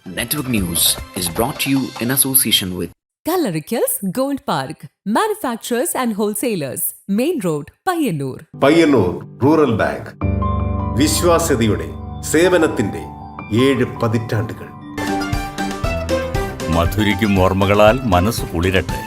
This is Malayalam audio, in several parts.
Network News is brought to you in association with Kallarikals Gold Park, manufacturers and wholesalers, Main Road, Payyannur. Payyannur rural bank വിശ്വാസ്യതയുടെ സേവനത്തിന്റെ 7 പതിറ്റാണ്ടുകൾ. മധുരിക്കും ഓർമ്മകളാൽ മനസ്സ് കുളിരട്ടെ.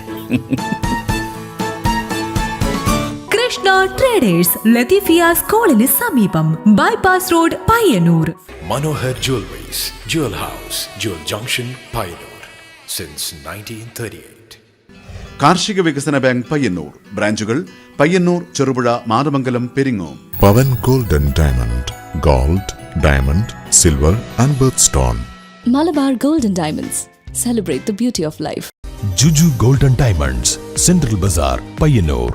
കൃഷ്ണ ട്രേഡേഴ്സ് ലത്തീഫിയ സ്കൂളിന് സമീപം bypass road Payyanur. Manohar Jewelries, Jewel House, Jewel Junction, Payyanur since 1938. കാർഷിക വികസന ബാങ്ക് പയ്യന്നൂർ ബ്രാഞ്ചുകൾ Payyannur, Cherupuzha, Mathamangalam, Peringome. Pavan gold and diamond, gold, diamond, silver and birthstone. Malabar Gold and Diamonds, celebrate the beauty of life. Juju Gold and Diamonds, Central Bazaar, Payyanur.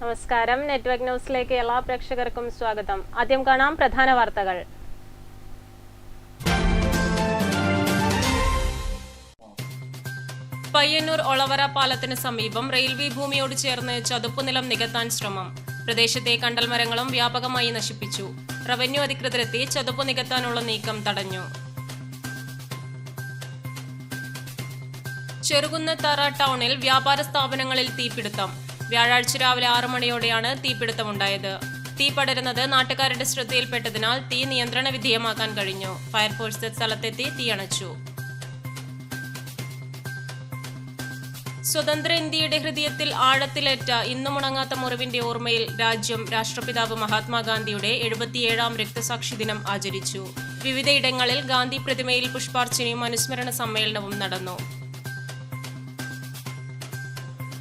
നമസ്കാരം. നെറ്റ്വർക്ക് ന്യൂസിലേക്ക് എല്ലാ പ്രേക്ഷകർക്കും സ്വാഗതം. ആദ്യം കാണാം പ്രധാന വാർത്തകൾ. പയ്യന്നൂർ ഒളവറ പാലത്തിന് സമീപം റെയിൽവേ ഭൂമിയോട് ചേർന്ന് ചതുപ്പുനിലം നികത്താൻ ശ്രമം. പ്രദേശത്തെ കണ്ടൽമരങ്ങളും വ്യാപകമായി നശിപ്പിച്ചു. റവന്യൂ അധികൃതരെത്തി ചതുപ്പ് നികത്താനുള്ള നീക്കം തടഞ്ഞു. ചെറുകുന്നത്തറ ടൗണിൽ വ്യാപാര സ്ഥാപനങ്ങളിൽ തീപിടുത്തം. വ്യാഴാഴ്ച രാവിലെ 6 മണിയോടെയാണ് തീപിടുത്തമുണ്ടായത്. തീ പടരുന്നത് നാട്ടുകാരുടെ ശ്രദ്ധയിൽപ്പെട്ടതിനാൽ തീ നിയന്ത്രണ വിധേയമാക്കാൻ കഴിഞ്ഞു. ഫയർഫോഴ്സ് സ്ഥലത്തെത്തി തീയണച്ചു. സ്വതന്ത്ര ഇന്ത്യയുടെ ഹൃദയത്തിൽ ആഴത്തിലേറ്റ ഇന്നുമുണങ്ങാത്ത മുറിവിന്റെ ഓർമ്മയിൽ രാജ്യം രാഷ്ട്രപിതാവ് മഹാത്മാഗാന്ധിയുടെ 77ാം രക്തസാക്ഷി ദിനം ആചരിച്ചു. വിവിധയിടങ്ങളിൽ ഗാന്ധി പ്രതിമയിൽ പുഷ്പാർച്ചനയും അനുസ്മരണ സമ്മേളനവും നടന്നു.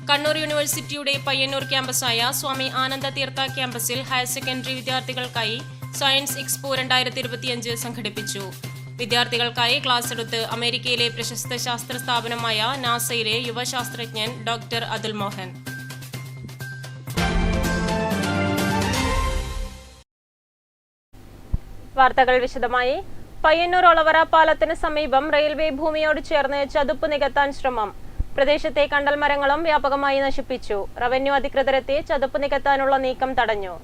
കണ്ണൂർ യൂണിവേഴ്സിറ്റിയുടെ പയ്യന്നൂർ ക്യാമ്പസായ സ്വാമി ആനന്ദ തീർത്ഥ ക്യാമ്പസിൽ ഹയർ സെക്കൻഡറി വിദ്യാർത്ഥികൾക്കായി സയൻസ് എക്സ്പോ 2025 സംഘടിപ്പിച്ചു. വിദ്യാർത്ഥികൾക്കായി ക്ലാസ് എടുത്ത് അമേരിക്കയിലെ പ്രശസ്ത ശാസ്ത്ര സ്ഥാപനമായ നാസയിലെ യുവശാസ്ത്രജ്ഞൻ ഡോക്ടർ അതുൽ മോഹൻ. വാർത്തകൾ വിശദമായി. പയ്യന്നൂർ ഒളവറ പാലത്തിന് സമീപം റെയിൽവേ ഭൂമിയോട് ചേർന്ന് ചതുപ്പ് നികത്താൻ ശ്രമം. പ്രദേശത്തെ കണ്ടൽമരങ്ങളും വ്യാപകമായി നശിപ്പിച്ചു. റവന്യൂ അധികൃതരെത്തി ചതുപ്പ് നികത്താനുള്ള നീക്കം തടഞ്ഞു.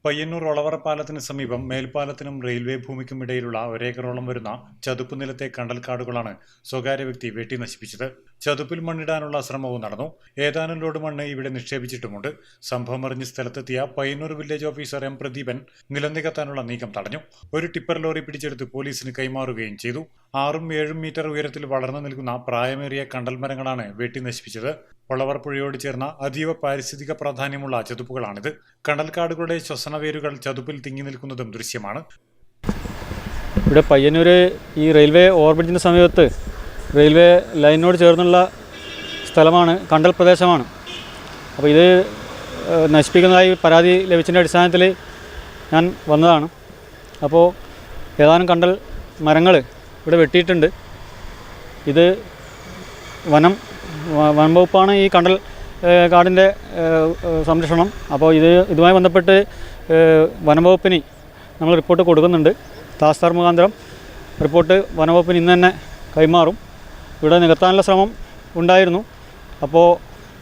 പയ്യന്നൂർ ഒളവറ പാലത്തിന് സമീപം മേൽപ്പാലത്തിനും റെയിൽവേ ഭൂമിക്കും ഇടയിലുള്ള 1 ഏക്കറോളം വരുന്ന ചതുപ്പ് നിലത്തെ കണ്ടൽക്കാടുകളാണ് സ്വകാര്യ വ്യക്തി വെട്ടി നശിപ്പിച്ചത്. ചതുപ്പിൽ മണ്ണിടാനുള്ള ശ്രമവും നടന്നു. ഏതാനും ലോഡ് മണ്ണ് ഇവിടെ നിക്ഷേപിച്ചിട്ടുമുണ്ട്. സംഭവം അറിഞ്ഞ് സ്ഥലത്തെത്തിയ Payyanur village officer M Pradeepan നിലം നികത്താനുള്ള നീക്കം തടഞ്ഞു. ഒരു ടിപ്പർ ലോറി പിടിച്ചെടുത്ത് പോലീസിന് കൈമാറുകയും ചെയ്തു. 6-7 മീറ്റർ ഉയരത്തിൽ വളർന്നു നിൽക്കുന്ന പ്രായമേറിയ കണ്ടൽമരങ്ങളാണ് വെട്ടി നശിപ്പിച്ചത്. ഒളവർ പുഴയോട് ചേർന്ന അതീവ പാരിസ്ഥിതിക പ്രാധാന്യമുള്ള ചതുപ്പുകളാണിത്. കണ്ടൽക്കാടുകളുടെ ശ്വസനവേരുകൾ ചതുപ്പിൽ തിങ്ങി നിൽക്കുന്നതും ദൃശ്യമാണ്. ഇവിടെ പയ്യന്നൂർ ഈ റെയിൽവേ ഓവർബ്രിഡ്ജിന് സമീപത്ത് റെയിൽവേ ലൈനിനോട് ചേർന്നുള്ള സ്ഥലമാണ്, കണ്ടൽ പ്രദേശമാണ്. അപ്പോൾ ഇത് നശിപ്പിക്കുന്നതായി പരാതി ലഭിച്ചതിൻ്റെ അടിസ്ഥാനത്തിൽ ഞാൻ വന്നതാണ്. അപ്പോൾ ഏതാനും കണ്ടൽ മരങ്ങൾ ഇവിടെ വെട്ടിയിട്ടുണ്ട്. ഇത് വനം വകുപ്പാണ് ഈ കണ്ടൽ കാടിൻ്റെ സംരക്ഷണം. അപ്പോൾ ഇതുമായി ബന്ധപ്പെട്ട് വനംവകുപ്പിന് നമ്മൾ റിപ്പോർട്ട് കൊടുക്കുന്നുണ്ട്. താസ്താർ മുഖാന്തരം റിപ്പോർട്ട് വനംവകുപ്പിന് ഇന്ന് തന്നെ കൈമാറും. ഇവിടെ നികത്താനുള്ള ശ്രമം ഉണ്ടായിരുന്നു. അപ്പോൾ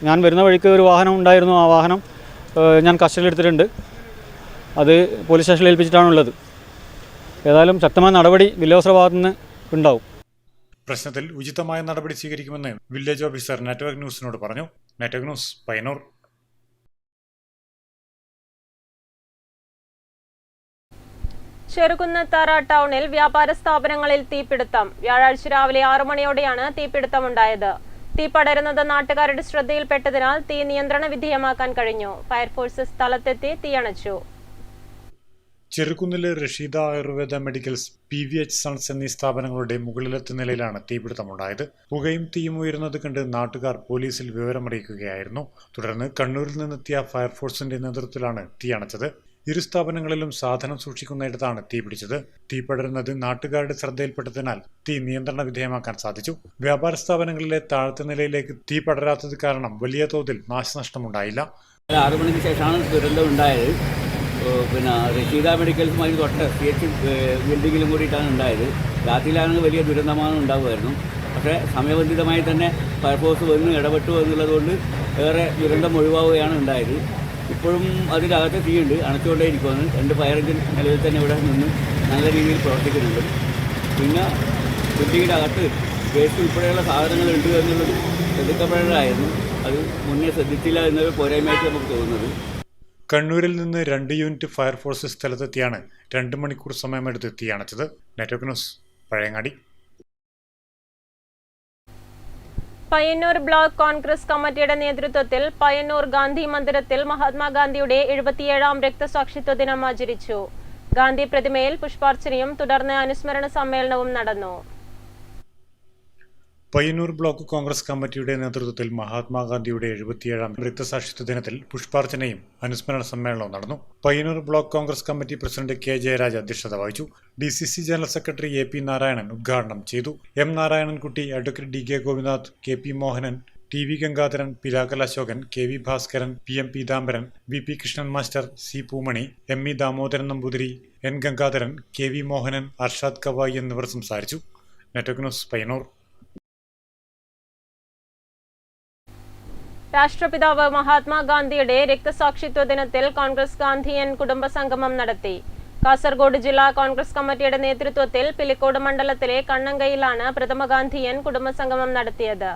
ഞാൻ വരുന്ന വഴിക്ക് ഒരു വാഹനം ഉണ്ടായിരുന്നു. ആ വാഹനം ഞാൻ കസ്റ്റഡിയിലെടുത്തിട്ടുണ്ട്. അത് പോലീസ് സ്റ്റേഷനിൽ ഏൽപ്പിച്ചിട്ടാണുള്ളത്. ഏതായാലും ശക്തമായ നടപടി വില്ലേജ് ഭാഗത്തു നിന്ന് ഉണ്ടാവും. പ്രശ്നത്തിൽ ഉചിതമായ നടപടി സ്വീകരിക്കുമെന്ന് വില്ലേജ് ഓഫീസർ നെറ്റ്വർക്ക് ന്യൂസിനോട് പറഞ്ഞു. Network news, Payyanur. ചെറുകുന്നത്തറ ടൗണിൽ വ്യാപാര സ്ഥാപനങ്ങളിൽ തീപിടുത്തം. വ്യാഴാഴ്ച രാവിലെ 6 മണിയോടെയാണ് തീപിടുത്തമുണ്ടായത്. തീ പടരുന്നത് നാട്ടുകാരുടെ ശ്രദ്ധയിൽപ്പെട്ടതിനാൽ തീ നിയന്ത്രണ വിധേയമാക്കാൻ കഴിഞ്ഞു. ഫയർഫോഴ്സ് സ്ഥലത്തെത്തി തീയണച്ചു. ചെറുകുന്നിലെ Rasheeda Ayurveda medicals, PVH sons എന്നീ സ്ഥാപനങ്ങളുടെ മുകളിലത്തെ നിലയിലാണ് തീപിടുത്തമുണ്ടായത്. പുകയും തീയും ഉയരുന്നത് കണ്ട് നാട്ടുകാർ പോലീസിൽ വിവരമറിയിക്കുകയായിരുന്നു. തുടർന്ന് കണ്ണൂരിൽ നിന്നെത്തിയ ഫയർഫോഴ്സിന്റെ നേതൃത്വത്തിലാണ് തീ അണച്ചത്. ഇരു സ്ഥാപനങ്ങളിലും സാധനം സൂക്ഷിക്കുന്നിടത്താണ് തീ പിടിച്ചത്. തീ പടരുന്നത് നാട്ടുകാരുടെ ശ്രദ്ധയിൽപ്പെട്ടതിനാൽ തീ നിയന്ത്രണ വിധേയമാക്കാൻ സാധിച്ചു. വ്യാപാര സ്ഥാപനങ്ങളിലെ താഴത്തെ നിലയിലേക്ക് തീ പടരാത്തത് കാരണം വലിയ തോതിൽ നാശനഷ്ടമുണ്ടായില്ല. 6 മണിക്ക് ശേഷമാണ് ദുരന്തം ഉണ്ടായത്. പിന്നെ റഷീദ മെഡിക്കൽസുമായി തൊട്ട് CH ബിൽഡിങ്ങിലും കൂടിയിട്ടാണ് ഉണ്ടായത്. രാത്രിയിലാണെങ്കിൽ വലിയ ദുരന്തമാണ് ഉണ്ടാകുമായിരുന്നു. പക്ഷേ സമയബന്ധിതമായി തന്നെ ഫയർഫോഴ്സ് വന്ന് ഇടപെട്ടു എന്നുള്ളതുകൊണ്ട് ഏറെ ദുരന്തം ഒഴിവാവുകയാണ് ഉണ്ടായത്. ഇപ്പോഴും അതിനകത്ത് തീയുണ്ട്, അണച്ചുകൊണ്ടേയിരിക്കുകയാണ്. 2 ഫയർ എഞ്ചിൻ നിലവിൽ തന്നെ ഇവിടെ നിന്ന് നല്ല രീതിയിൽ പ്രവർത്തിക്കുന്നുണ്ട്. പിന്നെ ബിൽഡിങ്ങിൻ്റെ അകത്ത് വേസ്റ്റ് ഉൾപ്പെടെയുള്ള സാധനങ്ങളുണ്ട് എന്നുള്ളത് ശ്രദ്ധിക്കപ്പെടേണ്ടതായിരുന്നു. അത് മുന്നേ ശ്രദ്ധിച്ചില്ല എന്നൊരു പോരായ്മയായിട്ട് നമുക്ക് തോന്നുന്നത്. കണ്ണൂരിൽ നിന്ന് 2 യൂണിറ്റ് ഫയർഫോഴ്സ് സ്ഥലത്തെത്തിയാണ് 2 മണിക്കൂർ സമയമെടുത്ത് തീ അണച്ചത്. Network news, Pazhayangadi. Payyannur block Congress കമ്മിറ്റിയുടെ നേതൃത്വത്തിൽ പയ്യന്നൂർ ഗാന്ധി മന്ദിരത്തിൽ മഹാത്മാഗാന്ധിയുടെ 77ാം രക്തസാക്ഷിത്വ ദിനം ആചരിച്ചു. ഗാന്ധി പ്രതിമയിൽ പുഷ്പാർച്ചനയും തുടർന്ന് അനുസ്മരണ സമ്മേളനവും നടന്നു. പയ്യന്നൂർ ബ്ലോക്ക് കോൺഗ്രസ് കമ്മിറ്റിയുടെ നേതൃത്വത്തിൽ മഹാത്മാഗാന്ധിയുടെ 77ാം രക്തസാക്ഷിത്വ ദിനത്തിൽ പുഷ്പാർച്ചനയും അനുസ്മരണ സമ്മേളനവും നടന്നു. Payyannur block Congress committee president K Jayaraj അധ്യക്ഷത വഹിച്ചു. DCC general secretary AP Narayanan ഉദ്ഘാടനം ചെയ്തു. M നാരായണൻകുട്ടി, advocate DK Gopinath, KP Mohanan, TV Gangadharan, Pilakkal Ashokan, KV Bhaskaran, PM Peethambaran, BP Krishnan master, C Poomani, ME Damodaran Namboothiri, N Gangadharan, KV Mohanan, Arshad Kavayi എന്നിവർ സംസാരിച്ചു. Network news, Payyannur. രാഷ്ട്രപിതാവ് മഹാത്മാഗാന്ധിയുടെ രക്തസാക്ഷിത്വ ദിനത്തിൽ കോൺഗ്രസ് ഗാന്ധിയൻ കുടുംബസംഗമം നടത്തി. കാസർഗോഡ് ജില്ലാ കോൺഗ്രസ് കമ്മിറ്റിയുടെ നേതൃത്വത്തിൽ പിലിക്കോട് മണ്ഡലത്തിലെ കണ്ണങ്കയിലാണ് പ്രഥമ ഗാന്ധിയൻ കുടുംബസംഗമം നടത്തിയത്.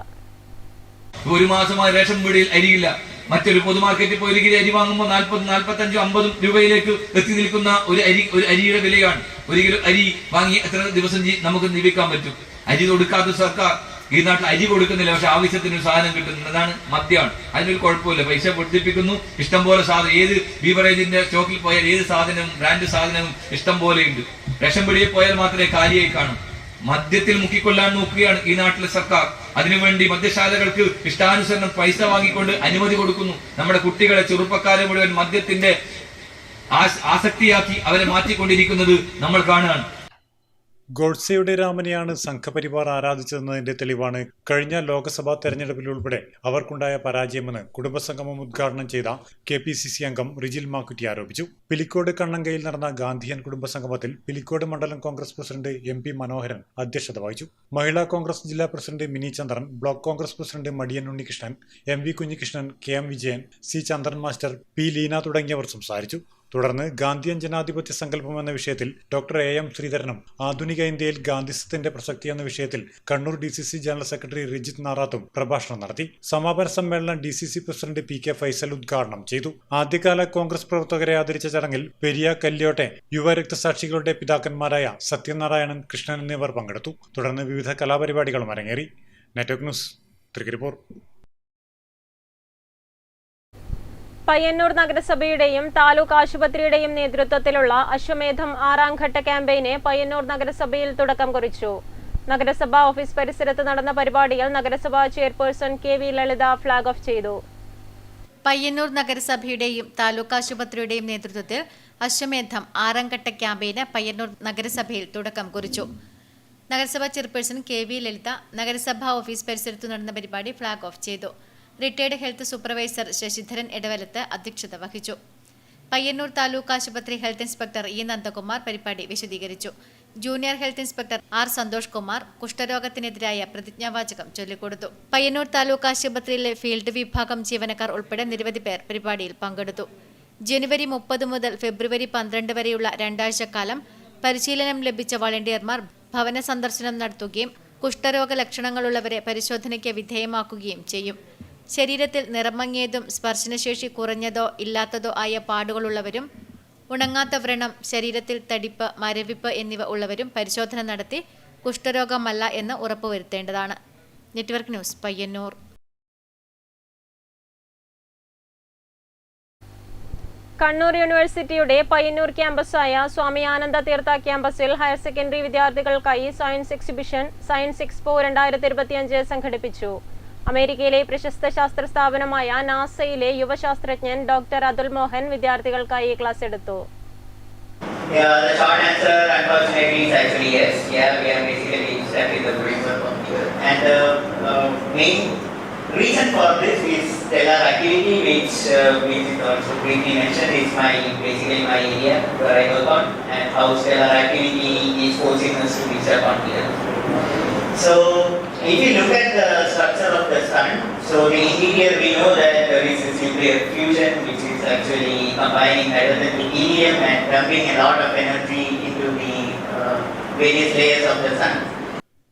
1 മാസമായി റേഷൻ പീടികയിൽ അരിയില്ല. മറ്റൊരു പൊതുമാർക്കറ്റിൽ പോയി 1 കിലോ അരി വാങ്ങുമ്പോൾ 40, 45, 50 രൂപയിലേക്ക് എത്തി നിൽക്കുന്ന ഒരു അരിയുടെ വിലയാണ്. 1 കിലോ അരി വാങ്ങി എത്ര ദിവസം നമുക്ക് ജീവിക്കാൻ പറ്റും? അരി കൊടുക്കാത്ത സർക്കാർ ഈ നാട്ടിൽ അരി കൊടുക്കുന്നില്ല, പക്ഷെ ആവശ്യത്തിന് ഒരു സാധനം കിട്ടുന്നതാണ് മദ്യമാണ്. അതിനൊരു കുഴപ്പമില്ല, പൈസ വർദ്ധിപ്പിക്കുന്നു. ഇഷ്ടംപോലെ സാധനം, ഏത് ബീവറേജിന്റെ സ്റ്റോക്കിൽ പോയാൽ ഏത് സാധനവും ബ്രാൻഡ് സാധനവും ഇഷ്ടം പോലെയുണ്ട്. റേഷൻ പീടികയിൽ പോയാൽ മാത്രമേ കാലിയായി കാണൂ. മദ്യത്തിൽ മുക്കിക്കൊല്ലാൻ നോക്കുകയാണ് ഈ നാട്ടിലെ സർക്കാർ. അതിനുവേണ്ടി മദ്യശാലകൾക്ക് ഇഷ്ടാനുസരണം പൈസ വാങ്ങിക്കൊണ്ട് അനുമതി കൊടുക്കുന്നു. നമ്മുടെ കുട്ടികളെ, ചെറുപ്പക്കാരെ മുഴുവൻ മദ്യത്തിന്റെ ആസക്തിയാക്കി അവരെ മാറ്റിക്കൊണ്ടിരിക്കുന്നത് നമ്മൾ കാണുകയാണ്. ഗോഡ്സെയുടെ രാമനെയാണ് സംഘപരിവാർ ആരാധിച്ചതെന്നതിന്റെ തെളിവാണ് കഴിഞ്ഞ ലോക്സഭാ തെരഞ്ഞെടുപ്പിൽ ഉൾപ്പെടെ അവർക്കുണ്ടായ പരാജയമെന്ന് കുടുംബസംഗമം ഉദ്ഘാടനം ചെയ്ത KPCC അംഗം റിജിൽ മാക്കുറ്റി ആരോപിച്ചു. പിലിക്കോട് കണ്ണങ്കയിൽ നടന്ന ഗാന്ധിയൻ കുടുംബസംഗമത്തിൽ പിലിക്കോട് മണ്ഡലം കോൺഗ്രസ് പ്രസിഡന്റ് MP മനോഹരൻ അധ്യക്ഷത വഹിച്ചു. മഹിളാ കോൺഗ്രസ് ജില്ലാ president Mini Chandran, block Congress president Madiyan Unnikrishnan, MV Kunhikrishnan, KM Vijayan, C Chandran master, P Leena തുടങ്ങിയവർ സംസാരിച്ചു. തുടർന്ന് ഗാന്ധിയൻ ജനാധിപത്യ സങ്കല്പം എന്ന വിഷയത്തിൽ Dr. AM ശ്രീധരനും ആധുനിക ഇന്ത്യയിൽ ഗാന്ധിസത്തിന്റെ പ്രസക്തി എന്ന വിഷയത്തിൽ Kannur DCC general secretary Rijith നാറാത്തും പ്രഭാഷണം നടത്തി. സമാപന സമ്മേളനം DCC പ്രസിഡന്റ് PK ഫൈസൽ ഉദ്ഘാടനം ചെയ്തു. ആദ്യകാല കോൺഗ്രസ് പ്രവർത്തകരെ ആദരിച്ച ചടങ്ങിൽ പെരിയ, കല്യോട്ടെ, യുവ രക്തസാക്ഷികളുടെ പിതാക്കന്മാരായ സത്യനാരായണൻ, കൃഷ്ണൻ എന്നിവർ പങ്കെടുത്തു. തുടർന്ന് വിവിധ കലാപരിപാടികളും അരങ്ങേറി. Network news, Thrikaripur. പയ്യന്നൂർ നഗരസഭയുടെയും താലൂക്ക് ആശുപത്രിയുടെയും നേതൃത്വത്തിലുള്ള അശ്വമേധം 6ാം ഘട്ട ക്യാമ്പയിന് പയ്യന്നൂർ നഗരസഭയിൽ തുടക്കം കുറിച്ചു. നഗരസഭാ ഓഫീസ് പരിസരത്ത് നടന്ന പരിപാടിയിൽ നഗരസഭാ ചെയർപേഴ്സൺ KV ലളിത ഫ്ലാഗ് ഓഫ് ചെയ്തു. പയ്യന്നൂർ നഗരസഭയുടെയും താലൂക്ക് ആശുപത്രിയുടെയും നേതൃത്വത്തിൽ അശ്വമേധം 6ാം ഘട്ട ക്യാമ്പയിന് പയ്യന്നൂർ നഗരസഭയിൽ തുടക്കം കുറിച്ചു. നഗരസഭാ ചെയർപേഴ്സൺ KV ലളിത നഗരസഭാ ഓഫീസ് പരിസരത്ത് നടന്ന പരിപാടി ഫ്ലാഗ് ഓഫ് ചെയ്തു. റിട്ടയർഡ് ഹെൽത്ത് സൂപ്പർവൈസർ ശശിധരൻ ഇടവലത്ത് അധ്യക്ഷത വഹിച്ചു. പയ്യന്നൂർ താലൂക്ക് ആശുപത്രി ഹെൽത്ത് ഇൻസ്പെക്ടർ E നന്ദകുമാർ പരിപാടി വിശദീകരിച്ചു. Junior health inspector R Santhosh Kumar കുഷ്ഠരോഗത്തിനെതിരായ പ്രതിജ്ഞാവാചകം ചൊല്ലിക്കൊടുത്തു. പയ്യന്നൂർ താലൂക്ക് ആശുപത്രിയിലെ ഫീൽഡ് വിഭാഗം ജീവനക്കാർ ഉൾപ്പെടെ നിരവധി പേർ പരിപാടിയിൽ പങ്കെടുത്തു. ജനുവരി 30 മുതൽ ഫെബ്രുവരി 12 വരെയുള്ള 2 ആഴ്ചക്കാലം പരിശീലനം ലഭിച്ച വളണ്ടിയർമാർ ഭവന സന്ദർശനം നടത്തുകയും കുഷ്ഠരോഗ ലക്ഷണങ്ങളുള്ളവരെ പരിശോധനയ്ക്ക് വിധേയമാക്കുകയും ചെയ്യും. ശരീരത്തിൽ നിറമങ്ങിയതും സ്പർശനശേഷി കുറഞ്ഞതോ ഇല്ലാത്തതോ ആയ പാടുകളുള്ളവരും ഉണങ്ങാത്ത വ്രണം, ശരീരത്തിൽ തടിപ്പ്, മരവിപ്പ് എന്നിവ ഉള്ളവരും പരിശോധന നടത്തി കുഷ്ഠരോഗമല്ല എന്ന് ഉറപ്പുവരുത്തേണ്ടതാണ്. Network news, Payyannur. കണ്ണൂർ യൂണിവേഴ്സിറ്റിയുടെ പയ്യന്നൂർ ക്യാമ്പസായ സ്വാമി ആനന്ദ തീർത്ഥ ക്യാമ്പസിൽ ഹയർ സെക്കൻഡറി വിദ്യാർത്ഥികൾക്കായി സയൻസ് എക്സിബിഷൻ സയൻസ് എക്സ്പോ 2025 സംഘടിപ്പിച്ചു. അമേരിക്കയിലെ പ്രശസ്ത ശാസ്ത്ര സ്ഥാപനമായ നാസയിലെ യുവശാസ്ത്രജ്ഞൻ ഡോക്ടർ അതുൽ മോഹൻ വിദ്യാർത്ഥികൾക്കായി ക്ലാസ് എടുത്തു. Reason for this is stellar activity, which also briefly mentioned, is basically my area where I work on, and how stellar activity is forcing us to reach up on here. So If you look at the structure of the sun, so the interior we know that there is this nuclear fusion which is actually combining hydrogen with helium and dumping a lot of energy into the various layers of the sun.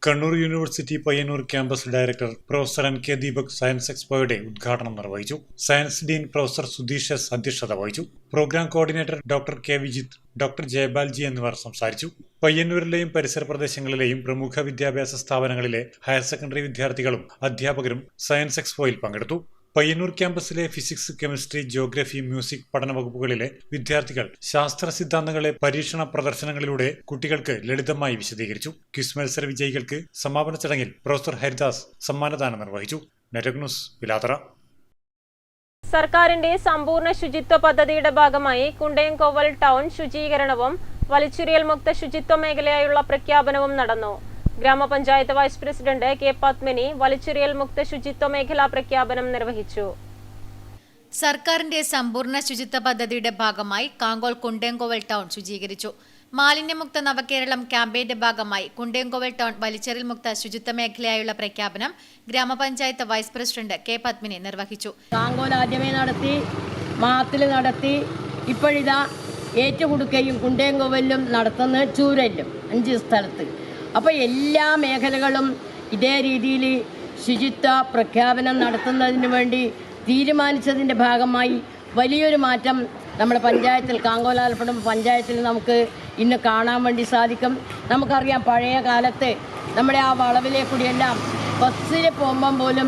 Kannur university Payyannur campus director professor NK Deepak science എക്സ്പോയുടെ ഉദ്ഘാടനം നിർവഹിച്ചു. Science dean professor Sudheesh S അധ്യക്ഷത വഹിച്ചു. Program coordinator doctor K Vijith, doctor Jayapalji എന്നിവർ സംസാരിച്ചു. പയ്യന്നൂരിലെയും പരിസര പ്രദേശങ്ങളിലെയും പ്രമുഖ വിദ്യാഭ്യാസ സ്ഥാപനങ്ങളിലെ ഹയർ സെക്കൻഡറി വിദ്യാർത്ഥികളും അധ്യാപകരും സയൻസ് എക്സ്പോയിൽ പങ്കെടുത്തു. പയ്യന്നൂർ ക്യാമ്പസിലെ ഫിസിക്സ്, കെമിസ്ട്രി, ജിയോഗ്രഫി, മ്യൂസിക് പഠന വകുപ്പുകളിലെ വിദ്യാർത്ഥികൾ ശാസ്ത്ര സിദ്ധാന്തങ്ങളെ പരീക്ഷണ പ്രദർശനങ്ങളിലൂടെ കുട്ടികൾക്ക് ലളിതമായി വിശദീകരിച്ചു. ക്വിസ് മത്സര വിജയികൾക്ക് സമാപന ചടങ്ങിൽ പ്രൊഫസർ ഹരിദാസ് സമ്മാനദാനം നിർവഹിച്ചു. Network news, Pilathara. സർക്കാരിന്റെ സമ്പൂർണ്ണ ശുചിത്വ പദ്ധതിയുടെ ഭാഗമായി കുണ്ടയംകോവൽ ടൗൺ ശുചീകരണവും വലിച്ചുരിയൽ മുക്ത ശുചിത്വ മേഖലയായുള്ള പ്രഖ്യാപനവും നടന്നു. ഗ്രാമപഞ്ചായത്ത് വൈസ് പ്രസിഡന്റ് കെ പത്മിനി വലിച്ചുരിയൽ മുക്ത ശുചിത്വ മേഖലാ പ്രഖ്യാപനം നിർവഹിച്ചു. സർക്കാരിന്റെ സമ്പൂർണ്ണ ശുചിത്വ പദ്ധതിയുടെ ഭാഗമായി കാങ്കോൾ കുണ്ടയംകോവൽ ടൗൺ ശുചീകരിച്ചു. മാലിന്യമുക്ത നവകേരളം ക്യാമ്പയിന്റെ ഭാഗമായി കുണ്ടയംകോവൽ ടൗൺ വലിച്ചെറിയൽ മുക്ത ശുചിത്വ മേഖലയായുള്ള പ്രഖ്യാപനം ഗ്രാമപഞ്ചായത്ത് വൈസ് പ്രസിഡന്റ് കെ പത്മിനി നിർവഹിച്ചു. കാങ്കോൽ ആദ്യമേ നടത്തി, മാത്തിൽ നടത്തി, ഇപ്പോഴിതാ ഏറ്റുകൊടുക്കയും കുണ്ടയംകോവലിലും നടത്തുന്ന ചൂരലിലും 5 സ്ഥലത്ത്. അപ്പോൾ എല്ലാ മേഖലകളും ഇതേ രീതിയിൽ ശുചിത്വ പ്രഖ്യാപനം നടത്തുന്നതിന് വേണ്ടി തീരുമാനിച്ചതിൻ്റെ ഭാഗമായി വലിയൊരു മാറ്റം നമ്മുടെ പഞ്ചായത്തിൽ, കാങ്കോലാൽപ്പടം പഞ്ചായത്തിൽ നമുക്ക് ഇന്ന് കാണാൻ വേണ്ടി സാധിക്കും. നമുക്കറിയാം, പഴയ കാലത്ത് നമ്മുടെ ആ വളവിലെ കൂടിയെല്ലാം ബസ്സിൽ പോകുമ്പം പോലും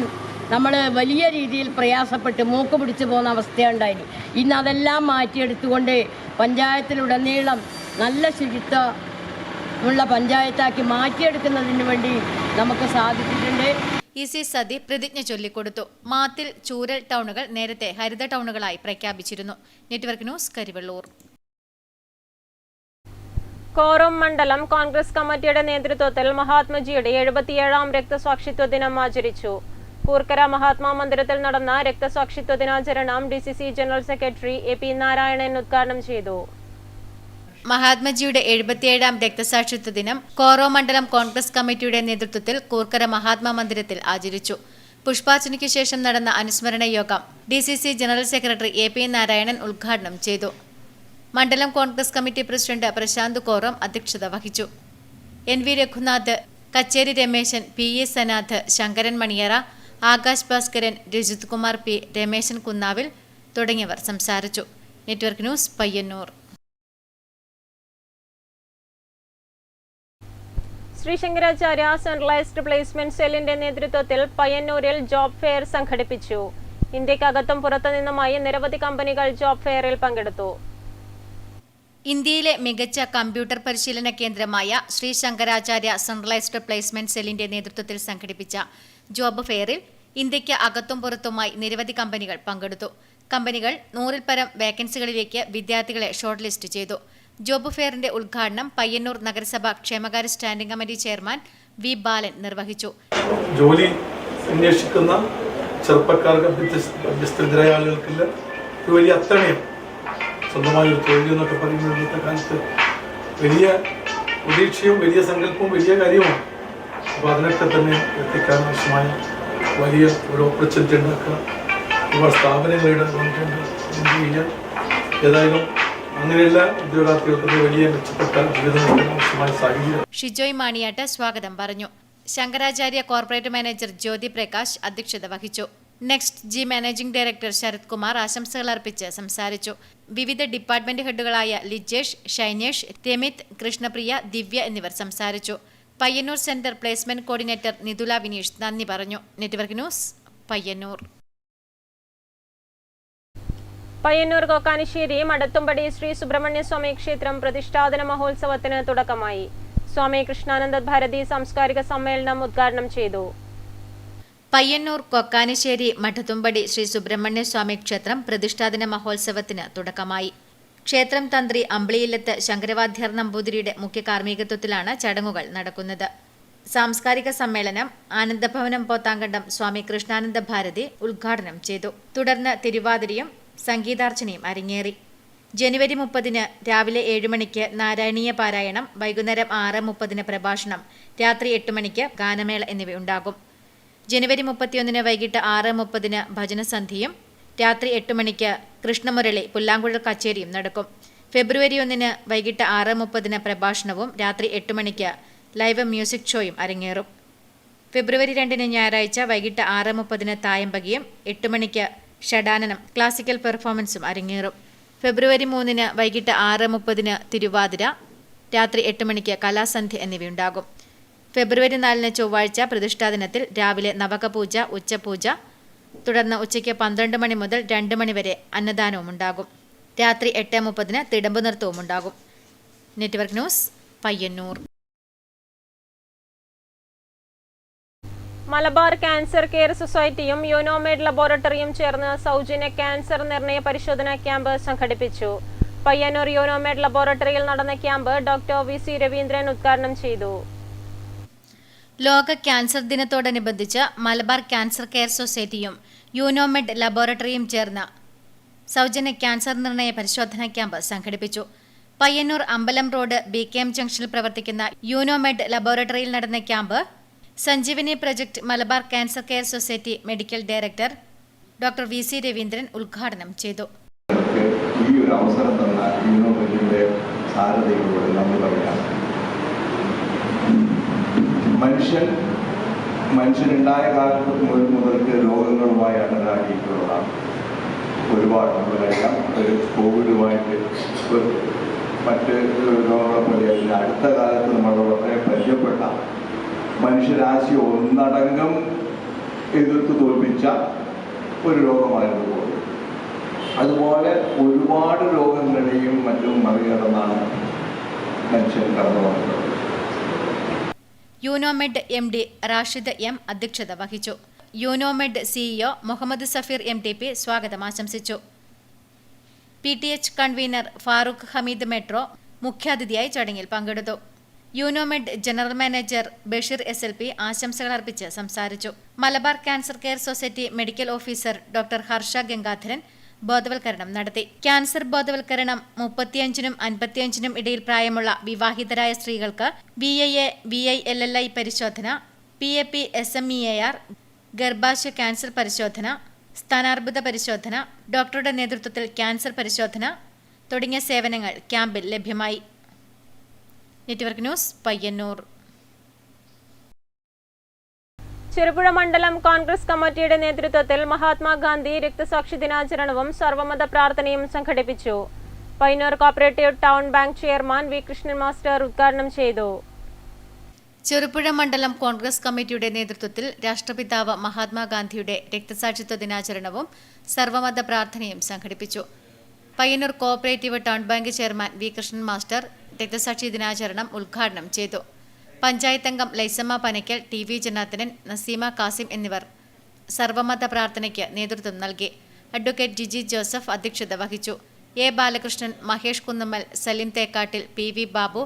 നമ്മൾ വലിയ രീതിയിൽ പ്രയാസപ്പെട്ട് മൂക്ക് പിടിച്ചു പോകുന്ന അവസ്ഥയുണ്ടായി. ഇന്ന് അതെല്ലാം മാറ്റിയെടുത്തുകൊണ്ട് പഞ്ചായത്തിലുടനീളം നല്ല ശുചിത്വ ഉള്ള പഞ്ചായത്താക്കി മാറ്റിയെടുക്കുന്നതിന് വേണ്ടി നമുക്ക് സാധിച്ചിട്ടുണ്ട്. EC സതി പ്രതിജ്ഞ ചൊല്ലിക്കൊടുത്തു. മാത്തിൽ, ചൂരൽ ടൗണുകൾ നേരത്തെ ഹരിത ടൗണുകളായി പ്രഖ്യാപിച്ചിരുന്നു. Network news, Karivellur. കോറം മണ്ഡലം കോൺഗ്രസ് കമ്മിറ്റിയുടെ നേതൃത്വത്തിൽ മഹാത്മജിയുടെ 77ാം രക്തസാക്ഷിത്വ ദിനം ആചരിച്ചു. കൂർക്കര മഹാത്മാ മന്ദിരത്തിൽ നടന്ന രക്തസാക്ഷിത്വ ദിനാചരണം DCC general secretary AP Narayanan ഉദ്ഘാടനം ചെയ്തു. മഹാത്മജിയുടെ 77ാം രക്തസാക്ഷിത്വ ദിനം കോറോ മണ്ഡലം കോൺഗ്രസ് കമ്മിറ്റിയുടെ നേതൃത്വത്തിൽ കൂർക്കര മഹാത്മാ മന്ദിരത്തിൽ ആചരിച്ചു. പുഷ്പാർച്ചനയ്ക്ക് ശേഷം നടന്ന അനുസ്മരണ യോഗം DCC general secretary AP Narayanan ഉദ്ഘാടനം ചെയ്തു. മണ്ഡലം കോൺഗ്രസ് കമ്മിറ്റി പ്രസിഡന്റ് പ്രശാന്ത് കോറം അധ്യക്ഷത വഹിച്ചു. NV രഘുനാഥ്, കച്ചേരി രമേശൻ, PE സനാഥ്, ശങ്കരൻ മണിയറ, ആകാശ് ഭാസ്കരൻ, രജിത് കുമാർ P, രമേശൻ കുന്നാവിൽ തുടങ്ങിയവർ സംസാരിച്ചു. Network news, Payyanur. Shri Shankaracharya centralised placement സെല്ലിന്റെ നേതൃത്വത്തിൽ പയ്യന്നൂരിൽ ജോബ് ഫെയർ സംഘടിപ്പിച്ചു. ഇന്ത്യക്കകത്തും പുറത്തുനിന്നുമായി നിരവധി കമ്പനികൾ ജോബ് ഫെയറിൽ പങ്കെടുത്തു. ഇന്ത്യയിലെ മികച്ച കമ്പ്യൂട്ടർ പരിശീലന കേന്ദ്രമായ ശ്രീ ശങ്കരാചാര്യ സെൻട്രലൈസ്ഡ് പ്ലേസ്മെന്റ് സെല്ലിന്റെ നേതൃത്വത്തിൽ സംഘടിപ്പിച്ച ജോബ് ഫെയറിൽ ഇന്ത്യക്ക് അകത്തും പുറത്തുമായി നിരവധി കമ്പനികൾ പങ്കെടുത്തു. കമ്പനികൾ 100ൽ പരം വേക്കൻസികളിലേക്ക് വിദ്യാർത്ഥികളെ ഷോർട്ട് ലിസ്റ്റ് ചെയ്തു. ജോബ് ഫെയറിന്റെ ഉദ്ഘാടനം പയ്യന്നൂർ നഗരസഭ ക്ഷേമകാര്യ സ്റ്റാൻഡിംഗ് കമ്മിറ്റി ചെയർമാൻ V ബാലൻ നിർവഹിച്ചു. ജോലി അന്വേഷിക്കുന്ന ചെറുപ്പക്കാർക്ക്, അഭ്യസ്തരായ ആളുകൾക്കില്ല ഒരു വലിയ അത്തണയം, സ്വന്തമായ ഒരു തൊഴിൽ എന്നൊക്കെ പറയുന്ന ഇന്നത്തെ കാലത്ത് വലിയ പ്രതീക്ഷയും വലിയ സങ്കല്പവും വലിയ കാര്യവുമാണ്. അപ്പോൾ അതിനൊക്കെ തന്നെ എത്തിക്കാൻ ആവശ്യമായ വലിയ ഒരു ഓപ്പർച്യൂണിറ്റി ഉണ്ടാക്കുക. ഒരുപാട് സ്ഥാപനങ്ങളുടെ വന്നിട്ടുണ്ട്. ഏതായാലും അങ്ങനെയുള്ള ഉദ്യോഗാർത്ഥികൾക്ക് വലിയ മെച്ചപ്പെട്ട ജീവിതം ആവശ്യമായ സാഹചര്യം. ഷിജോയ് മാണിയാട്ട് സ്വാഗതം പറഞ്ഞു. ശങ്കരാചാര്യ കോർപ്പറേറ്റ് മാനേജർ ജ്യോതി പ്രകാശ് അധ്യക്ഷത വഹിച്ചു. Next G managing director Sharath Kumar ആശംസകൾ അർപ്പിച്ച് സംസാരിച്ചു. വിവിധ ഡിപ്പാർട്ട്മെന്റ് ഹെഡുകളായ ലിജേഷ്, ഷൈനേഷ്, രമിത്, കൃഷ്ണപ്രിയ, ദിവ്യ എന്നിവർ സംസാരിച്ചു. Payyannur centre placement coordinator Nithula Vineesh നന്ദി പറഞ്ഞു. Network news, Payyannur. പയ്യന്നൂർ കൊക്കാനിശ്ശേരി മടത്തുംപടി ശ്രീ സുബ്രഹ്മണ്യ സ്വാമി ക്ഷേത്രം പ്രതിഷ്ഠാദന മഹോത്സവത്തിന് തുടക്കമായി. സ്വാമി കൃഷ്ണാനന്ദ ഭാരതി സാംസ്കാരിക സമ്മേളനം ഉദ്ഘാടനം ചെയ്തു. പയ്യന്നൂർ കൊക്കാനിശ്ശേരി മഠത്തുംപടി ശ്രീ സുബ്രഹ്മണ്യ സ്വാമി ക്ഷേത്രം പ്രതിഷ്ഠാദിന മഹോത്സവത്തിന് തുടക്കമായി. ക്ഷേത്രം തന്ത്രി അമ്പിളിയില്ലത്ത് ശങ്കരവാദ്യർ നമ്പൂതിരിയുടെ മുഖ്യ കാർമ്മികത്വത്തിലാണ് ചടങ്ങുകൾ നടക്കുന്നത്. സാംസ്കാരിക സമ്മേളനം ആനന്ദഭവനം പോത്താങ്കണ്ടം സ്വാമി കൃഷ്ണാനന്ദ ഭാരതി ഉദ്ഘാടനം ചെയ്തു. തുടർന്ന് തിരുവാതിരയും സംഗീതാർച്ചനയും അരങ്ങേറി. ജനുവരി 30 രാവിലെ 7 മണിക്ക് നാരായണീയ പാരായണം, വൈകുന്നേരം 6:30 പ്രഭാഷണം, രാത്രി 8 മണിക്ക് ഗാനമേള എന്നിവയുണ്ടാകും. ജനുവരി 31 വൈകിട്ട് 6:30 ഭജനസന്ധ്യയും രാത്രി 8 മണിക്ക് കൃഷ്ണമുരളി പുല്ലാങ്കുഴൽ കച്ചേരിയും നടക്കും. ഫെബ്രുവരി 1 വൈകിട്ട് 6:30 പ്രഭാഷണവും രാത്രി 8 മണിക്ക് ലൈവ് മ്യൂസിക് ഷോയും അരങ്ങേറും. ഫെബ്രുവരി 2 ഞായറാഴ്ച വൈകിട്ട് 6:30 തായമ്പകയും 8 മണിക്ക് ഷഡാനനം ക്ലാസിക്കൽ പെർഫോമൻസും അരങ്ങേറും. ഫെബ്രുവരി 3 വൈകിട്ട് 6:30 തിരുവാതിര, രാത്രി 8 മണിക്ക് കലാസന്ധ്യ എന്നിവയുണ്ടാകും. ഫെബ്രുവരി 4 ചൊവ്വാഴ്ച പ്രതിഷ്ഠാദിനത്തിൽ രാവിലെ നവകപൂജ, ഉച്ചപൂജ, തുടർന്ന് ഉച്ചയ്ക്ക് 12 മണി മുതൽ 2 മണി വരെ അന്നദാനവും ഉണ്ടാകും. രാത്രി 8:30 തിടമ്പ് നൃത്തവും ഉണ്ടാകും. Network news, Payyannur. Malabar cancer care സൊസൈറ്റിയും യൂനോമേഡ് ലബോറട്ടറിയും ചേർന്ന് സൗജന്യ ക്യാൻസർ നിർണയ പരിശോധനാ ക്യാമ്പ് സംഘടിപ്പിച്ചു. പയ്യന്നൂർ യൂനോമേഡ് ലബോറട്ടറിയിൽ നടന്ന ക്യാമ്പ് ഡോക്ടർ VC രവീന്ദ്രൻ ഉദ്ഘാടനം ചെയ്തു. ലോക ക്യാൻസർ ദിനത്തോടനുബന്ധിച്ച് മലബാർ ക്യാൻസർ കെയർ സൊസൈറ്റിയും യൂനോമെഡ് ലബോറട്ടറിയും ചേർന്ന് സൗജന്യ ക്യാൻസർ നിർണയ പരിശോധനാ ക്യാമ്പ് സംഘടിപ്പിച്ചു. പയ്യന്നൂർ അമ്പലം റോഡ് BKM ജംഗ്ഷനിൽ പ്രവർത്തിക്കുന്ന യൂനോമെഡ് ലബോറട്ടറിയിൽ നടന്ന camp Sanjeevani project Malabar cancer care society medical director doctor VC Raveendran ഉദ്ഘാടനം ചെയ്തു. ഈ ഒരു അവസരം തന്ന യൂനോമെഡിന്റെ സാരഥികളോട് നമ്മൾ പറയാം. മനുഷ്യനുണ്ടായ കാലത്ത് മുതൽക്ക് രോഗങ്ങളുമായി അടരാടിയിട്ടുള്ളതാണ്. ഒരുപാട് നമ്മളറിയാം. ഒരു കോവിഡുമായിട്ട് മറ്റ് രോഗങ്ങളെ പോലെ അടുത്ത കാലത്ത് നമ്മൾ വളരെ പരിചയപ്പെട്ട മനുഷ്യരാശി ഒന്നടങ്കം എതിർത്ത് തോൽപ്പിച്ച ഒരു രോഗമായിരുന്നു കോവിഡ്. അതുപോലെ ഒരുപാട് രോഗങ്ങളെയും മറ്റും മറികടന്നാണ് മനുഷ്യൻ കടന്നു വന്നത്. യൂനോമെഡ് MD റാഷിദ് M അധ്യക്ഷത വഹിച്ചു. യൂനോമെഡ് CEO മുഹമ്മദ് സഫീർ MTP സ്വാഗതം ആശംസിച്ചു. PTH convener Farooq Hameed metro മുഖ്യാതിഥിയായി ചടങ്ങിൽ പങ്കെടുത്തു. Unomed general manager Basheer SLP ആശംസകൾ അർപ്പിച്ച് സംസാരിച്ചു. Malabar cancer care society medical officer doctor Harsha Gangadharan ബോധവൽക്കരണം നടത്തി. ക്യാൻസർ ബോധവൽക്കരണം 35-നും 55-നും ഇടയിൽ പ്രായമുള്ള വിവാഹിതരായ സ്ത്രീകൾക്ക് VIA VILLI പരിശോധന, PAP SMEAR, ഗർഭാശയ ക്യാൻസർ പരിശോധന, സ്ഥാനാർബുദ പരിശോധന, ഡോക്ടറുടെ നേതൃത്വത്തിൽ ക്യാൻസർ പരിശോധന തുടങ്ങിയ സേവനങ്ങൾ ക്യാമ്പിൽ ലഭ്യമായി. Network news, Payyanur. ചെറുപുഴ മണ്ഡലം കോൺഗ്രസ് കമ്മിറ്റിയുടെ നേതൃത്വത്തിൽ മഹാത്മാഗാന്ധി രക്തസാക്ഷി ദിനാചരണവും സർവമത പ്രാർത്ഥനയും സംഘടിപ്പിച്ചു. Payyanur cooperative town bank chairman V Krishnan master ഉദ്ഘാടനം ചെയ്തു. ചെറുപുഴ മണ്ഡലം കോൺഗ്രസ് കമ്മിറ്റിയുടെ നേതൃത്വത്തിൽ രാഷ്ട്രപിതാവ് മഹാത്മാഗാന്ധിയുടെ രക്തസാക്ഷിത്വ ദിനാചരണവും സർവമത പ്രാർത്ഥനയും സംഘടിപ്പിച്ചു. Payyanur cooperative town bank chairman V Krishnan master രക്തസാക്ഷി ദിനാചരണം ഉദ്ഘാടനം ചെയ്തു. പഞ്ചായത്ത് അംഗം ലൈസമ്മ പനക്കൽ, TV ജനാർദ്ദനൻ, നസീമ കാസിം എന്നിവർ സർവമത പ്രാർത്ഥനയ്ക്ക് നേതൃത്വം നൽകി. അഡ്വക്കേറ്റ് ജിജി ജോസഫ് അധ്യക്ഷത വഹിച്ചു. A Balakrishnan, Mahesh Kunnammal, Saleem Thekkattil, PV Babu,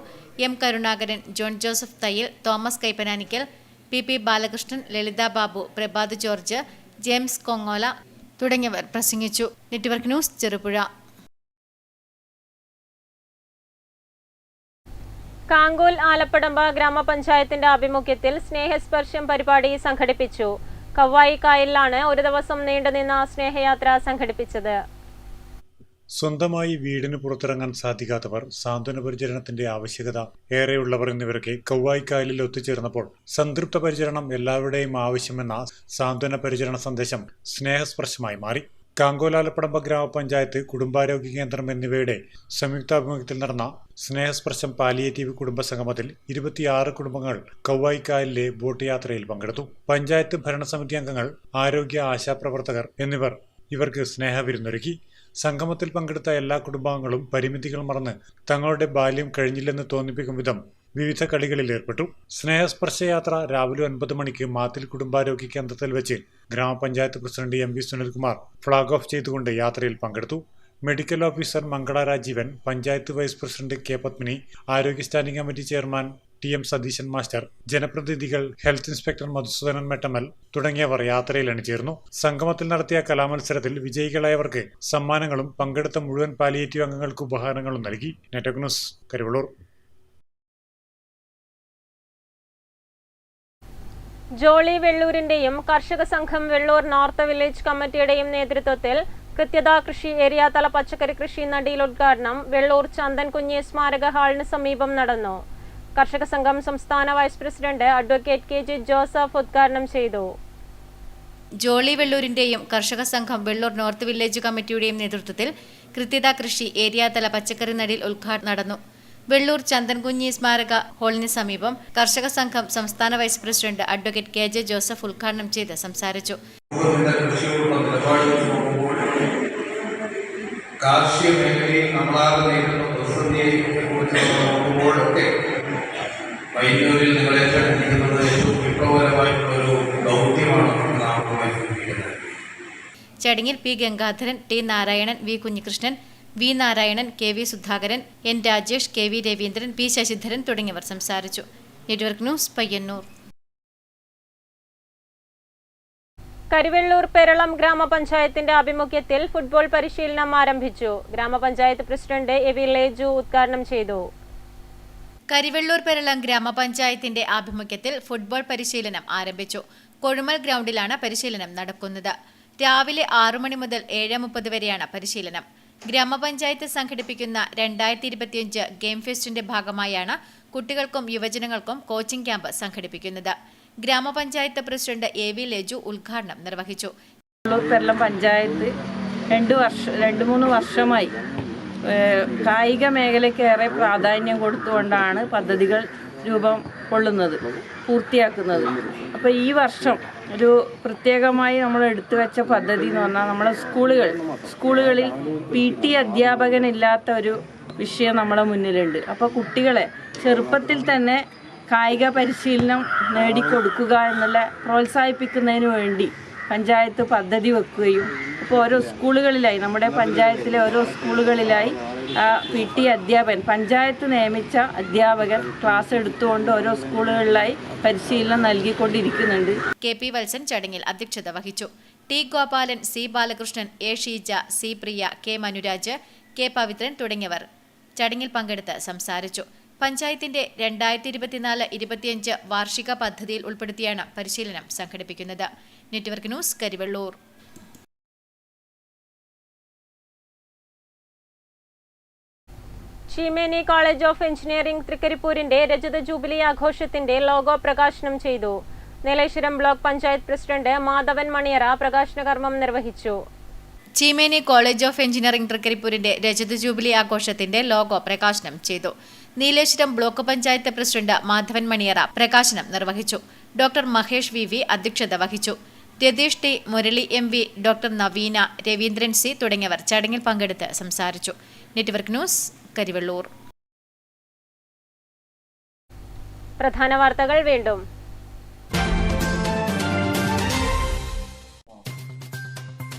M Karunakaran, John Joseph Thayyil, Thomas Kaipananickal, PP Balakrishnan, Lalitha Babu, Prabhath George, James Kongola തുടങ്ങിയവർ പ്രസംഗിച്ചു. Network news, Cherupuzha. കാങ്കോൽ ആലപ്പടമ്പ ഗ്രാമപഞ്ചായത്തിന്റെ ആഭിമുഖ്യത്തിൽ സ്നേഹസ്പർശം പരിപാടി സംഘടിപ്പിച്ചു. കവ്വായി കായലിലാണ് ഒരു ദിവസം നീണ്ടുനിന്ന സ്നേഹയാത്ര സംഘടിപ്പിച്ചത്. സ്വന്തമായി വീടിന് പുറത്തിറങ്ങാൻ സാധിക്കാത്തവർ, സാന്ത്വന പരിചരണത്തിന്റെ ആവശ്യകത ഏറെയുള്ളവർ എന്നിവർക്ക് കവ്വായിക്കായലിൽ ഒത്തുചേർന്നപ്പോൾ സംതൃപ്ത പരിചരണം എല്ലാവരുടെയും ആവശ്യമെന്ന സാന്ത്വന പരിചരണ സന്ദേശം സ്നേഹസ്പർശമായി മാറി. കാങ്കോലാലപ്പടമ്പ ഗ്രാമപഞ്ചായത്ത്, കുടുംബാരോഗ്യ കേന്ദ്രം എന്നിവയുടെ സംയുക്താഭിമുഖ്യത്തിൽ നടന്ന സ്നേഹസ്പർശം പാലിയേറ്റീവ് കുടുംബ സംഗമത്തിൽ 26 കുടുംബങ്ങൾ കവ്വായിക്കായലിലെ ബോട്ട് യാത്രയിൽ പങ്കെടുത്തു. പഞ്ചായത്ത് ഭരണസമിതി അംഗങ്ങൾ, ആരോഗ്യ ആശാപ്രവർത്തകർ എന്നിവർ ഇവർക്ക് സ്നേഹവിരുന്നൊരുക്കി. സംഗമത്തിൽ പങ്കെടുത്ത എല്ലാ കുടുംബാംഗങ്ങളും പരിമിതികൾ മറന്ന് തങ്ങളുടെ ബാല്യം കഴിഞ്ഞില്ലെന്ന് തോന്നിപ്പിക്കും വിധം വിവിധ കളികളിൽ ഏർപ്പെട്ടു. സ്നേഹസ്പർശയാത്ര രാവിലെ 9 മണിക്ക് മാത്തിൽ കുടുംബാരോഗ്യ കേന്ദ്രത്തിൽ വെച്ച് grama panchayat president MV Sunilkumar flag off ചെയ്തുകൊണ്ട് യാത്രയിൽ പങ്കെടുത്തു. Medical officer Mangala Rajeevan, panchayat vice president K Padmini, ആരോഗ്യ standing committee chairman TM Satheesan master, ജനപ്രതിനിധികൾ, ഹെൽത്ത് ഇൻസ്പെക്ടർ മധുസൂദനൻ മെട്ടമൽ തുടങ്ങിയവർ യാത്രയിൽ അണിചേർന്നു. സംഗമത്തിൽ നടത്തിയ കലാമത്സരത്തിൽ വിജയികളായവർക്ക് സമ്മാനങ്ങളും പങ്കെടുത്ത മുഴുവൻ പാലിയേറ്റീവ് അംഗങ്ങൾക്ക് ഉപഹാരങ്ങളും നൽകി. Network news, Karivellur. ജോളി വെള്ളൂരിന്റെയും കർഷക സംഘം വെള്ളൂർ നോർത്ത് വില്ലേജ് കമ്മിറ്റിയുടെയും നേതൃത്വത്തിൽ കൃത്യത കൃഷി ഏരിയ തല പച്ചക്കറി കൃഷി നടീൽ ഉദ്ഘാടനം വെള്ളൂർ ചന്ദൻ കുഞ്ഞി സ്മാരക ഹാളിന് സമീപം നടന്നു. കർഷക സംഘം സംസ്ഥാന vice president advocate KG Joseph ഉദ്ഘാടനം ചെയ്തു. ജോളി വെള്ളൂരിന്റെയും കർഷക സംഘം വെള്ളൂർ നോർത്ത് വില്ലേജ് കമ്മിറ്റിയുടെയും നേതൃത്വത്തിൽ കൃത്യത കൃഷി ഏരിയ തല പച്ചക്കറി നടീൽ ഉദ്ഘാടനം നടന്നു. വെള്ളൂർ ചന്ദൻകുഞ്ഞി സ്മാരക ഹാളിന് സമീപം കർഷക സംഘം സംസ്ഥാന vice president advocate KG Joseph ഉദ്ഘാടനം ചെയ്ത് സംസാരിച്ചു. കാർഷിക മേഖലയിൽ നമ്മളാകെ നേരിടുന്ന പ്രതിസന്ധിയെക്കുറിച്ച് നോക്കുമ്പോഴൊക്കെ പയ്യന്നൂരിൽ നിങ്ങളെ കണ്ടിരിക്കുന്നത് ഏറ്റവും വിപ്ലവകരമായിട്ടുള്ളൊരു ദൗത്യമാണ് നാം മനസ്സിലാക്കുന്നത്. ചടങ്ങിൽ P Gangadharan, T Narayanan, V Kunhikrishnan, V Narayanan, KV Sudhakaran, N Rajesh, KV Raveendran, P Sasidharan തുടങ്ങിയവർ സംസാരിച്ചു. Network news, Payyannur. കരിവെള്ളൂർ പെരളം ഗ്രാമപഞ്ചായത്തിന്റെ ആഭിമുഖ്യത്തിൽ ഫുട്ബോൾ പരിശീലനം ആരംഭിച്ചു. ഗ്രാമപഞ്ചായത്ത് പ്രസിഡന്റ് AV ലേജു ഉദ്ഘാടനം ചെയ്തു. കരിവെള്ളൂർ പെരളം ഗ്രാമപഞ്ചായത്തിന്റെ ആഭിമുഖ്യത്തിൽ ഫുട്ബോൾ പരിശീലനം ആരംഭിച്ചു. കൊഴുമൽ ഗ്രൗണ്ടിലാണ് പരിശീലനം നടക്കുന്നത്. രാവിലെ 6 മണി മുതൽ 7:30 വരെയാണ് പരിശീലനം. ഗ്രാമപഞ്ചായത്ത് സംഘടിപ്പിക്കുന്ന 2025 ഗെയിം ഫെസ്റ്റിന്റെ ഭാഗമായാണ് കുട്ടികൾക്കും യുവജനങ്ങൾക്കും കോച്ചിംഗ് ക്യാമ്പ് സംഘടിപ്പിക്കുന്നത്. ഗ്രാമപഞ്ചായത്ത് പ്രസിഡന്റ് AV ലേജു ഉദ്ഘാടനം നിർവഹിച്ചു. പെരളം പഞ്ചായത്ത് 2-3 വർഷമായി കായിക മേഖലയ്ക്ക് ഏറെ പ്രാധാന്യം കൊടുത്തുകൊണ്ടാണ് പദ്ധതികൾ രൂപം കൊള്ളുന്നത്, പൂർത്തിയാക്കുന്നത്. അപ്പോൾ ഈ വർഷം ഒരു പ്രത്യേകമായി നമ്മൾ എടുത്തു വെച്ച പദ്ധതി എന്ന് പറഞ്ഞാൽ നമ്മളെ സ്കൂളുകളിൽ PT അധ്യാപകനില്ലാത്ത ഒരു വിഷയം നമ്മളെ മുന്നിലുണ്ട്. അപ്പോൾ കുട്ടികളെ ചെറുപ്പത്തിൽ തന്നെ കായിക പരിശീലനം നേടിക്കൊടുക്കുക എന്നുള്ള പ്രോത്സാഹിപ്പിക്കുന്നതിന് വേണ്ടി പഞ്ചായത്ത് പദ്ധതി വെക്കുകയും അപ്പോൾ ഓരോ സ്കൂളുകളിലായി നമ്മുടെ പഞ്ചായത്തിലെ ഓരോ സ്കൂളുകളിലായി PT അധ്യാപകൻ, പഞ്ചായത്ത് നിയമിച്ച അധ്യാപകൻ ക്ലാസ് എടുത്തുകൊണ്ട് ഓരോ സ്കൂളുകളിലായി പരിശീലനം നൽകിക്കൊണ്ടിരിക്കുന്നുണ്ട്. KP വത്സൻ ചടങ്ങിൽ അധ്യക്ഷത വഹിച്ചു. T Gopalan, C Balakrishnan, A Sheeja, C Priya, K Manuraj, K Pavithran തുടങ്ങിയവർ ചടങ്ങിൽ പങ്കെടുത്ത് സംസാരിച്ചു. പഞ്ചായത്തിന്റെ 2024-25 വാർഷിക പദ്ധതിയിൽ ഉൾപ്പെടുത്തിയാണ് പരിശീലനം സംഘടിപ്പിക്കുന്നത്. Network news, Karivellur. Cheemeni college of engineering തൃക്കരിപ്പൂരിന്റെ രജത ജൂബിലി ആഘോഷത്തിന്റെ ലോഗോ പ്രകാശനം ചെയ്തു. നീലേശ്വരം ബ്ലോക്ക് പഞ്ചായത്ത് പ്രസിഡന്റ് മാധവൻ മണിയറ പ്രകാശന കർമ്മം നിർവഹിച്ചു. ചീമേനി കോളേജ് ഓഫ് എഞ്ചിനീയറിംഗ് തൃക്കരിപ്പൂരിന്റെ രജത ജൂബിലി ആഘോഷത്തിന്റെ ലോഗോ പ്രകാശനം ചെയ്തു. നീലേശ്വരം ബ്ലോക്ക് പഞ്ചായത്ത് പ്രസിഡന്റ് മാധവൻ മണിയറ പ്രകാശനം നിർവഹിച്ചു. ഡോക്ടർ മഹേഷ് VV അധ്യക്ഷത വഹിച്ചു. Ratheesh T, Murali MV, doctor Naveena, Raveendran C തുടങ്ങിയവർ ചടങ്ങിൽ പങ്കെടുത്ത് സംസാരിച്ചു. Network news, Karivellur. പ്രധാന വാർത്തകൾ വീണ്ടും.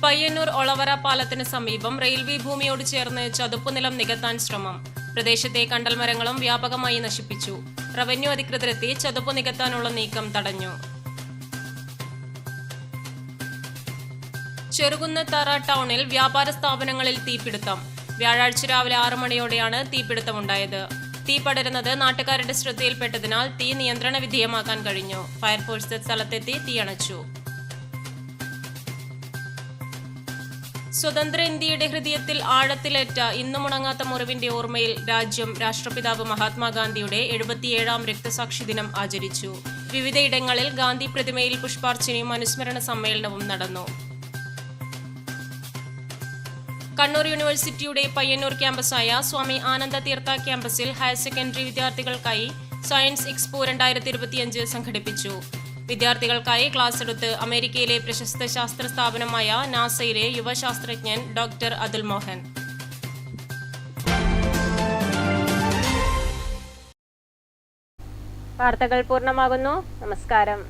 പയ്യന്നൂർ ഒളവറ പാലത്തിന് സമീപം റെയിൽവേ ഭൂമിയോട് ചേർന്ന് ചതുപ്പുനിലം നികത്താൻ ശ്രമം. പ്രദേശത്തെ കണ്ടൽമരങ്ങളും വ്യാപകമായി നശിപ്പിച്ചു. റവന്യൂ അധികൃതരെത്തി ചതുപ്പ് നികത്താനുള്ള നീക്കം തടഞ്ഞു. ചെറുകുന്നത്തറ ടൗണിൽ വ്യാപാര സ്ഥാപനങ്ങളിൽ തീപിടുത്തം. വ്യാഴാഴ്ച രാവിലെ 6 മണിയോടെയാണ് തീപിടുത്തമുണ്ടായത്. തീ പടരുന്നത് നാട്ടുകാരുടെ ശ്രദ്ധയിൽപ്പെട്ടതിനാൽ തീ നിയന്ത്രണ വിധേയമാക്കാൻ കഴിഞ്ഞു. ഫയർഫോഴ്സ് സ്ഥലത്തെത്തി തീയണച്ചു. സ്വതന്ത്ര ഇന്ത്യയുടെ ഹൃദയത്തിൽ ആഴത്തിലേറ്റ ഇന്നും ഉണങ്ങാത്ത മുറിവിന്റെ ഓർമ്മയിൽ രാജ്യം രാഷ്ട്രപിതാവ് മഹാത്മാഗാന്ധിയുടെ 77ാം രക്തസാക്ഷി ദിനം ആചരിച്ചു. വിവിധയിടങ്ങളിൽ ഗാന്ധി പ്രതിമയിൽ പുഷ്പാർച്ചനയും അനുസ്മരണ സമ്മേളനവും നടന്നു. കണ്ണൂർ യൂണിവേഴ്സിറ്റിയുടെ പയ്യന്നൂർ ക്യാമ്പസായ സ്വാമി ആനന്ദ തീർത്ഥ ക്യാമ്പസിൽ ഹയർ സെക്കൻഡറി വിദ്യാർത്ഥികൾക്കായി സയൻസ് എക്സ്പോ 2025 സംഘടിപ്പിച്ചു. വിദ്യാർത്ഥികൾക്കായി ക്ലാസ് എടുത്ത് അമേരിക്കയിലെ പ്രശസ്ത ശാസ്ത്ര സ്ഥാപനമായ നാസയിലെ യുവശാസ്ത്രജ്ഞൻ ഡോക്ടർ അതുൽ മോഹൻ. വാർത്തകൾ പൂർണ്ണമാകുന്നു. നമസ്കാരം.